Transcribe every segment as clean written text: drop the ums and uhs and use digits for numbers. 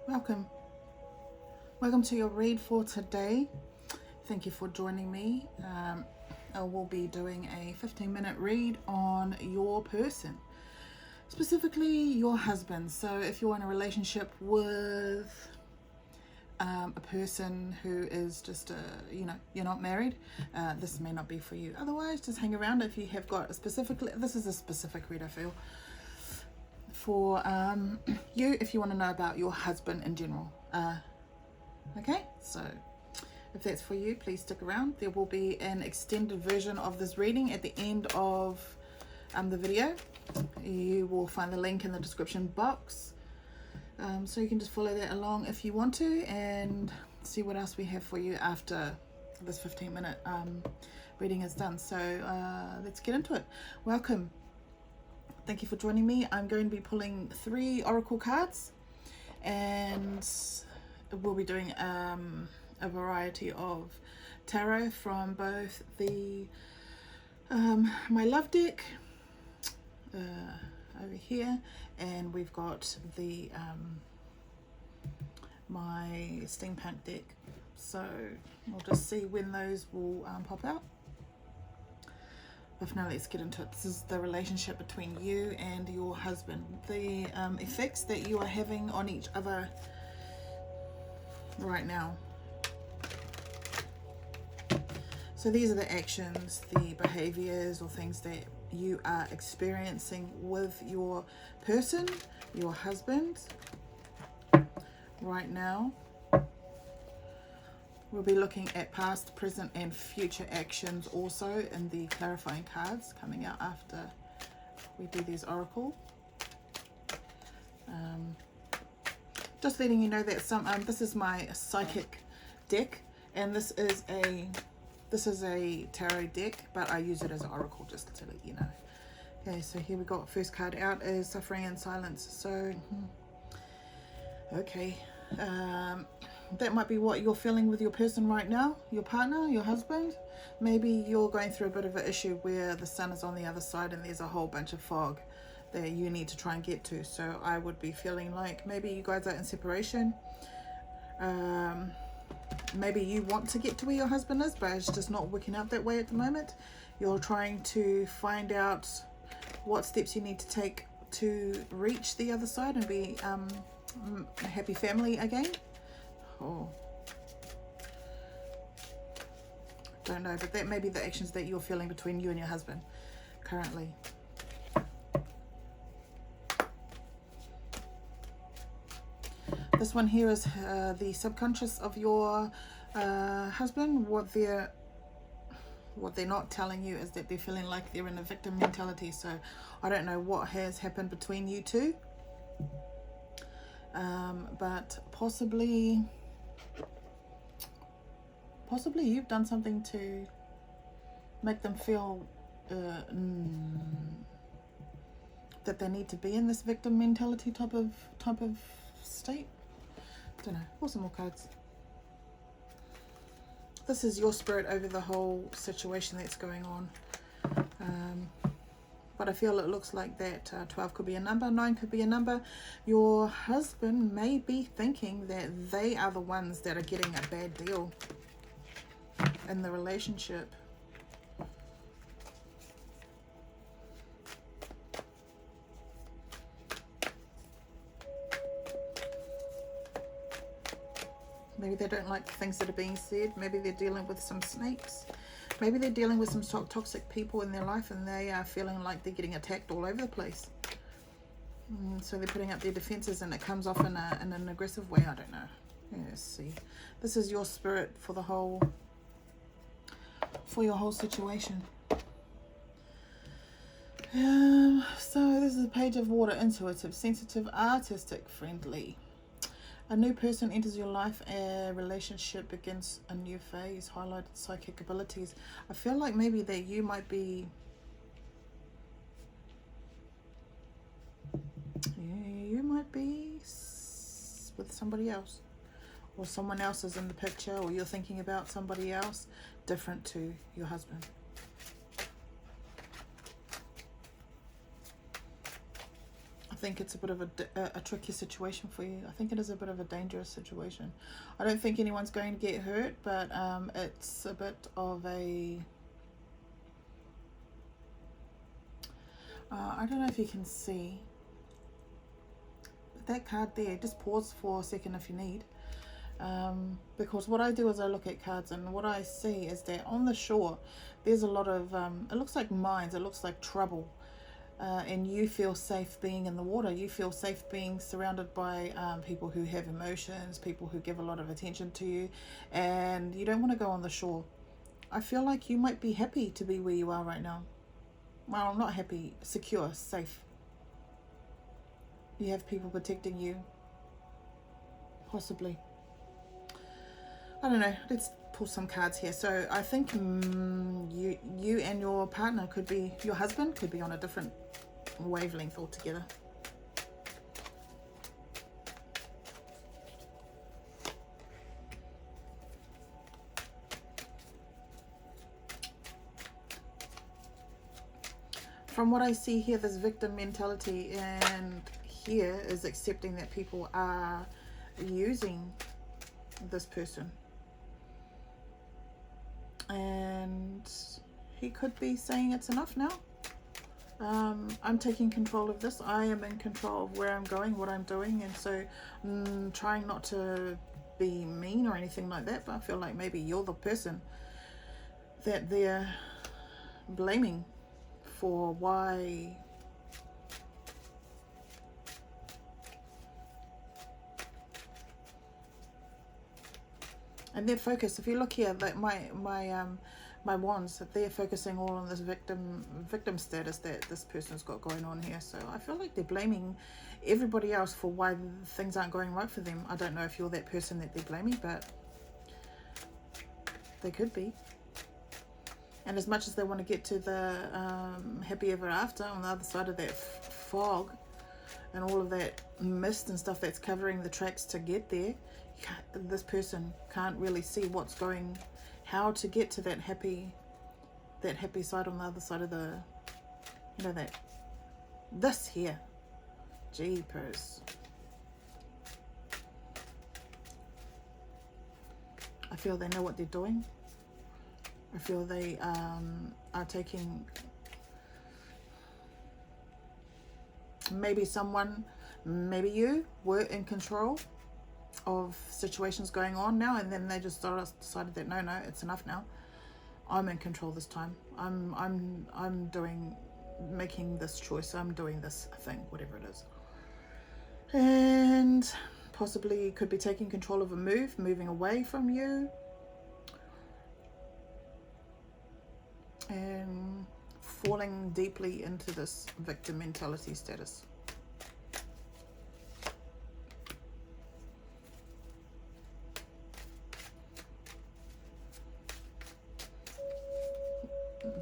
Welcome. Welcome to your read for today. Thank you for joining me. I will be doing a 15-minute read on your person, specifically your husband. So if you're in a relationship with a person who is just you're not married, this may not be for you. Otherwise, just hang around. If you have got this is a specific read, I feel, for you, if you want to know about your husband in general. Okay, so if that's for you, please stick around. There will be an extended version of this reading at the end of the video. You will find the link in the description box, so you can just follow that along if you want to, and see what else we have for you after this 15-minute reading is done. So let's get into it. Welcome. Thank you for joining me. I'm going to be pulling 3 oracle cards, and we'll be doing a variety of tarot from both the my love deck over here, and we've got the my steampunk deck. So we'll just see when those will pop out. But now let's get into it. This is the relationship between you and your husband, the effects that you are having on each other right now. So these are the actions, the behaviors or things that you are experiencing with your person, your husband, right now. We'll be looking at past, present and future actions also in the clarifying cards coming out after we do these oracle. Just letting you know that this is my psychic deck, and this is a tarot deck, but I use it as an oracle just to let you know. Okay, so here we got first card out is Suffering in Silence. So okay, that might be what you're feeling with your person right now, your partner, your husband. Maybe you're going through a bit of an issue where the sun is on the other side and there's a whole bunch of fog that you need to try and get to. So I would be feeling like maybe you guys are in separation. Maybe you want to get to where your husband is, but it's just not working out that way at the moment. You're trying to find out what steps you need to take to reach the other side and be a happy family again. Oh, don't know, but that may be the actions that you're feeling between you and your husband currently. This one here is the subconscious of your husband. What they're not telling you is that they're feeling like they're in a victim mentality. So I don't know what has happened between you two, but possibly you've done something to make them feel that they need to be in this victim mentality type of state. Don't know. Pull some more cards. This is your spirit over the whole situation that's going on. But I feel it looks like that 12 could be a number, 9 could be a number. Your husband may be thinking that they are the ones that are getting a bad deal in the relationship. Maybe they don't like the things that are being said. Maybe they're dealing with some snakes. Maybe they're dealing with some toxic people in their life, and they are feeling like they're getting attacked all over the place. So they're putting up their defenses, and it comes off in an aggressive way. I don't know. Let's see. This is your spirit for your whole situation. So this is a Page of Water. Intuitive, sensitive, artistic, friendly. A new person enters your life. A relationship begins a new phase. Highlighted psychic abilities. I feel like maybe that you might be with somebody else, or someone else is in the picture, or you're thinking about somebody else different to your husband. think it's a bit of a tricky situation for you. I think it is a bit of a dangerous situation. I don't think anyone's going to get hurt, but it's a bit of a... I don't know if you can see that card there. Just pause for a second if you need. Because what I do is I look at cards, and what I see is that on the shore there's a lot of it looks like mines, it looks like trouble, and you feel safe being in the water. You feel safe being surrounded by people who have emotions, people who give a lot of attention to you, and you don't want to go on the shore. I feel like you might be happy to be where you are right now. Well, not happy, secure, safe. You have people protecting you, possibly. I don't know, let's pull some cards here. So I think you and your partner could be, your husband could be on a different wavelength altogether. From what I see here, this victim mentality, and here is accepting that people are using this person. And he could be saying it's enough now. I'm taking control of this. I am in control of where I'm going, what I'm doing, and so trying not to be mean or anything like that, but I feel like maybe you're the person that they're blaming for why and their focus. If you look here, like my wands, they're focusing all on this victim status that this person's got going on here. So I feel like they're blaming everybody else for why things aren't going right for them. I don't know if you're that person that they're blaming, but they could be. And as much as they want to get to the happy ever after, on the other side of that fog and all of that mist and stuff that's covering the tracks to get there, this person can't really see what's going, how to get to that happy side on the other side of the, you know, that this here. Jeepers. I feel they know what they're doing. I feel they are taking, maybe someone, maybe you were in control of situations going on now, and then they just decided that no, it's enough now. I'm in control this time. I'm making this choice. I'm doing this thing, whatever it is. And possibly could be taking control of a moving away from you. And falling deeply into this victim mentality status.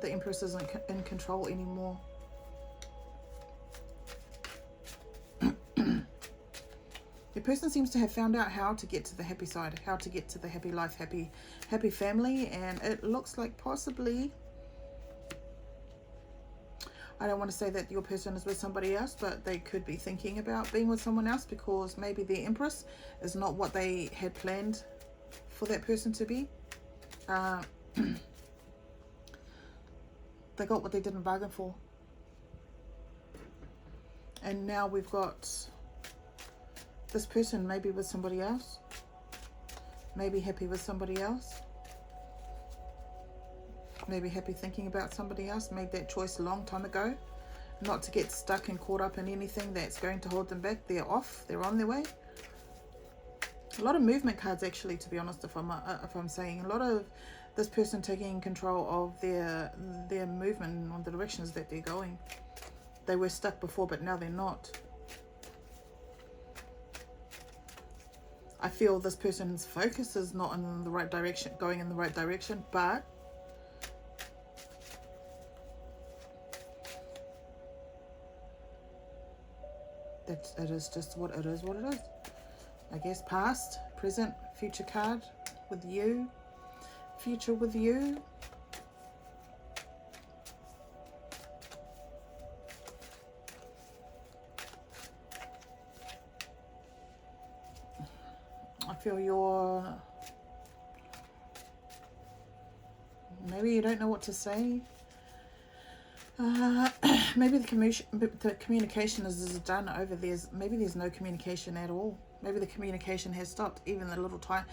The Empress isn't in control anymore. The person seems to have found out how to get to the happy side, how to get to the happy life, happy family, and it looks like possibly, I don't want to say that your person is with somebody else, but they could be thinking about being with someone else, because maybe the Empress is not what they had planned for that person to be. They got what they didn't bargain for. And now we've got this person maybe with somebody else, maybe happy with somebody else, maybe happy thinking about somebody else, made that choice a long time ago, not to get stuck and caught up in anything that's going to hold them back. They're off, they're on their way. A lot of movement cards, actually, to be honest, if I'm saying a lot of this person taking control of their movement on the directions that they're going. They were stuck before, but now they're not. I feel this person's focus is not in the right direction, going in the right direction, but it is just what it is, I guess. Past, present, future card with you, future with you. feel maybe you don't know what to say. Maybe the communication is done over maybe there's no communication at all. Maybe the communication has stopped. Even the little time,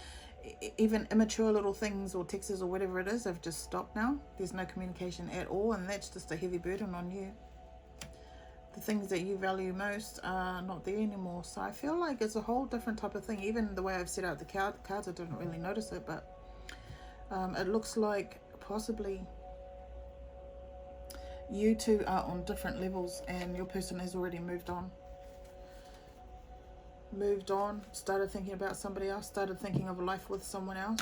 even immature little things or texts or whatever it is have just stopped now. There's no communication at all, and that's just a heavy burden on you. The things that you value most are not there anymore. So I feel like it's a whole different type of thing. Even the way I've set out the cards, I didn't really notice it, but it looks like possibly you two are on different levels and your person has already moved on, started thinking about somebody else, started thinking of a life with someone else,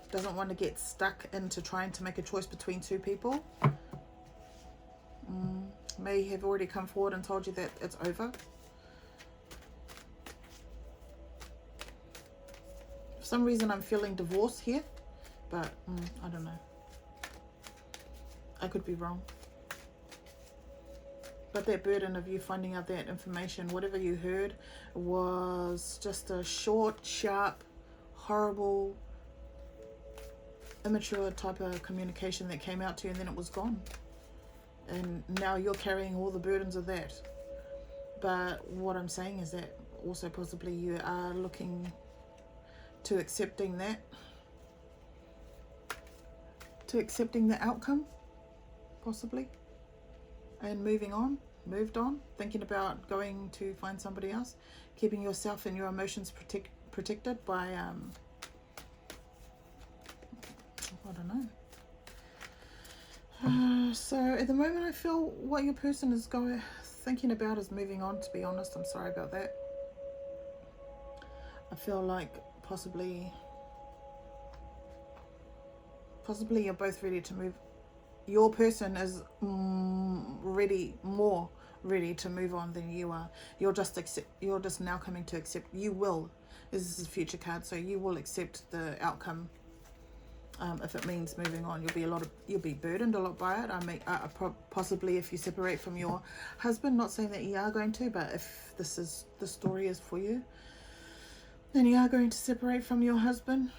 doesn't want to get stuck into trying to make a choice between two people. May have already come forward and told you that it's over. For some reason I'm feeling divorce here, but I don't know. I could be wrong. But that burden of you finding out that information, whatever you heard, was just a short, sharp, horrible, immature type of communication that came out to you and then it was gone. And now you're carrying all the burdens of that. But what I'm saying is that also possibly you are looking to accepting that, to accepting the outcome, possibly, and moved on, thinking about going to find somebody else, keeping yourself and your emotions protected by, I don't know. So at the moment I feel what your person is thinking about is moving on, to be honest. I'm sorry about that. I feel like possibly you're both ready to move. Your person is more ready to move on than you are. You're just now coming to accept. You will. This is a future card, so you will accept the outcome. If it means moving on, you'll be burdened a lot by it. Possibly if you separate from your husband, not saying that you are going to, but if the story is for you, then you are going to separate from your husband.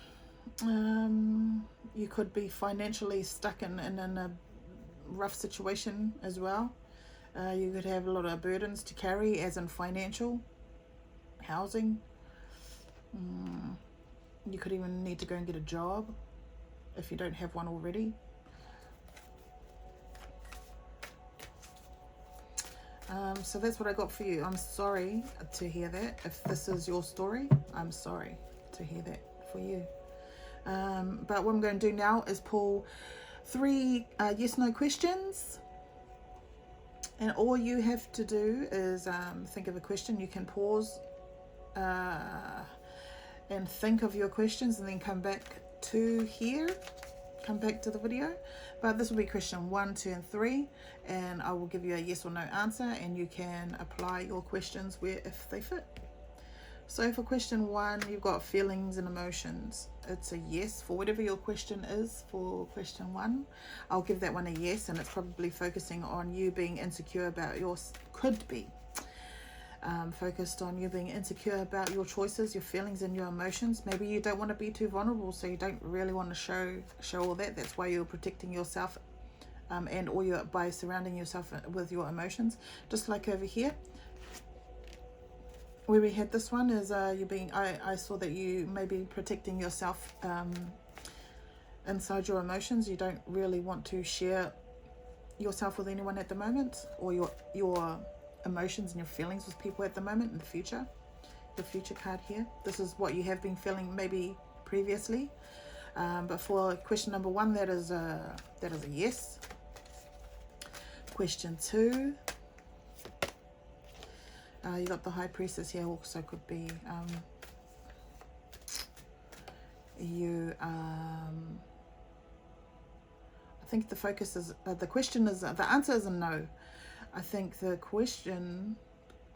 You could be financially stuck in a rough situation as well. You could have a lot of burdens to carry, as in financial, housing. You could even need to go and get a job if you don't have one already. So that's what I got for you. I'm sorry to hear that. If this is your story, I'm sorry to hear that for you. But what I'm going to do now is pull 3 yes/no questions. And all you have to do is think of a question. You can pause and think of your questions and then come back to the video. But this will be question 1, 2 and 3, and I will give you a yes or no answer, and you can apply your questions where if they fit. So for question 1, you've got feelings and emotions. It's a yes for whatever your question is. For question 1, I'll give that one a yes, and it's probably focusing on you being insecure about focused on you being insecure about your choices, your feelings and your emotions. Maybe you don't want to be too vulnerable, so you don't really want to show all that. That's why you're protecting yourself by surrounding yourself with your emotions. Just like over here where we had this one is I saw that you may be protecting yourself inside your emotions. You don't really want to share yourself with anyone at the moment, or your emotions and your feelings with people at the moment. In the future, the future card here, this is what you have been feeling maybe previously, but for question number 1, that is a yes. Question 2, you got the High Priestess here. Also could be I think the focus is the answer is a no. I think the question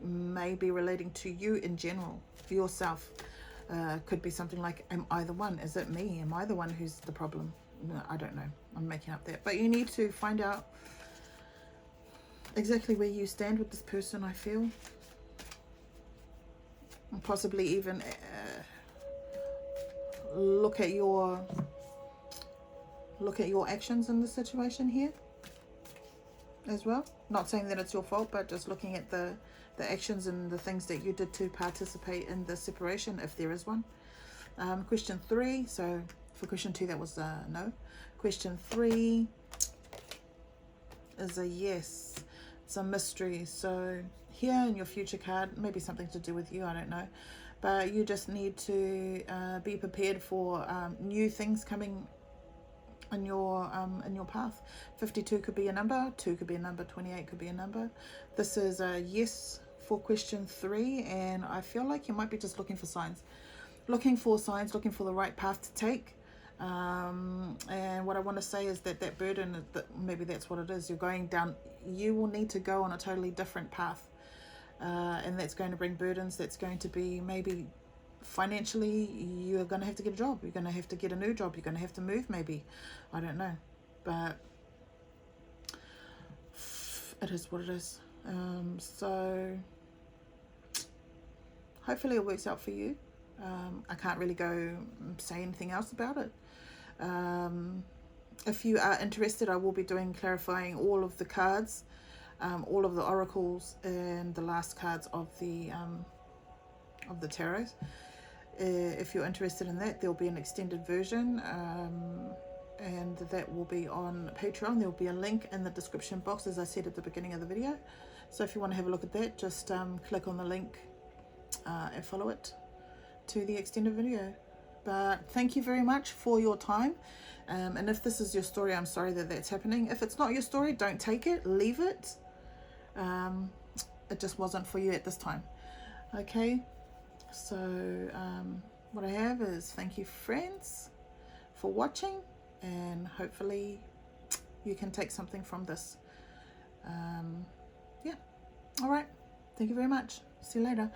may be relating to you in general, yourself. Could be something like, am I the one? Is it me? Am I the one who's the problem? No, I don't know. I'm making up that. But you need to find out exactly where you stand with this person, I feel. And possibly even look at your actions in the situation here as well. Not saying that it's your fault, but just looking at the actions and the things that you did to participate in the separation, if there is one. Question 3, so for question 2 that was a no. Question 3 is a yes. It's a mystery. So here in your future card, maybe something to do with you, I don't know, but you just need to be prepared for new things coming in your path. 52 could be a number, 2 could be a number, 28 could be a number. This is a yes for question 3, and I feel like you might be just looking for signs, looking for the right path to take. And what I want to say is that burden, that maybe that's what it is, you're going down, you will need to go on a totally different path, and that's going to bring burdens. That's going to be maybe financially, you're going to have to get a job, you're going to have to get a new job, you're going to have to move, maybe, I don't know, but it is what it is. So hopefully it works out for you. I can't really go say anything else about it. If you are interested, I will be clarifying all of the cards, all of the oracles, and the last cards of the tarot. If you're interested in that, there'll be an extended version, and that will be on Patreon. There'll be a link in the description box, as I said at the beginning of the video. So if you want to have a look at that, just click on the link and follow it to the extended video. But thank you very much for your time, and if this is your story, I'm sorry that that's happening. If it's not your story, don't take it, leave it. It just wasn't for you at this time. Okay, so what I have is thank you, friends, for watching, and hopefully you can take something from this. Yeah, all right, thank you very much. See you later.